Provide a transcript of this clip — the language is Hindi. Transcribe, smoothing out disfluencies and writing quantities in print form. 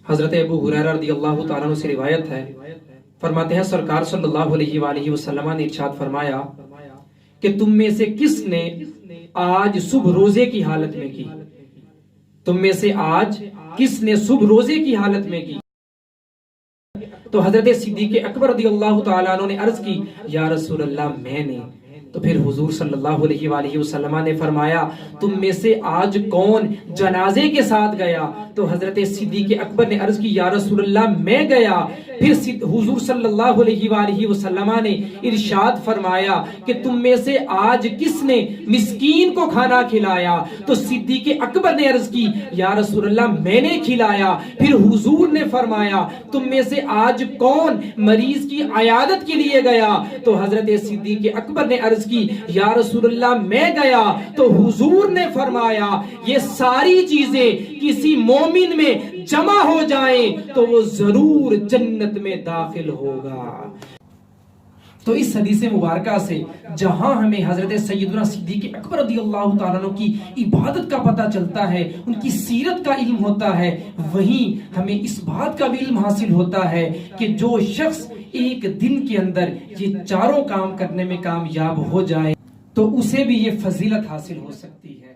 हजरत अबू हुरैरा रज़ियल्लाहु ताला अन्हु से रिवायत है, फरमाते हैं सरकार सल्लल्लाहु अलैहि वसल्लम ने इरशाद फरमाया कि तुम में से किसने आज सुबह रोजे की हालत में की, तुम में से आज किसने सुबह रोजे की हालत में की। तो हजरत सिद्दीक़ अकबर रज़ियल्लाहु ताला अन्हु ने अर्ज की, या रसूल अल्लाह मैंने। तो फिर हुजूर सल्लल्लाहु अलैहि वसल्लम ने फरमाया, तुम में से आज कौन जनाजे के साथ गया। तो हजरत सिद्दीक़ अकबर ने अर्ज की, या रसूल अल्लाह मैं गया। फिर हुजूर सल्लल्लाहु अलैहि वसल्लम ने इरशाद फरमाया कि तुम में से आज किसने मिस्कीन को खाना खिलाया। तो सिद्दीक़ अकबर ने अर्ज की, या रसूल अल्लाह मैंने खिलाया। फिर हुजूर ने फरमाया, तुम में से आज कौन मरीज की अयादत के लिए गया। तो हजरत सिद्दीक़ अकबर ने अर्ज की, या रसूल अल्लाह मैं गया। तो हुजूर ने फरमाया, ये सारी चीजें किसी मोमिन में जमा हो जाएं तो वो जरूर जन्नत में दाखिल होगा। तो इस हदीस मुबारका से जहां हमें हजरत सैयदना सिद्दीक़ अकबर रज़ियल्लाहु ताला अन्हु की इबादत का पता चलता है, उनकी सीरत का इल्म होता है, वहीं हमें इस बात का भी इल्म हासिल होता है कि जो शख्स एक दिन के अंदर ये चारों काम करने में कामयाब हो जाए तो उसे भी ये फजीलत हासिल हो सकती है।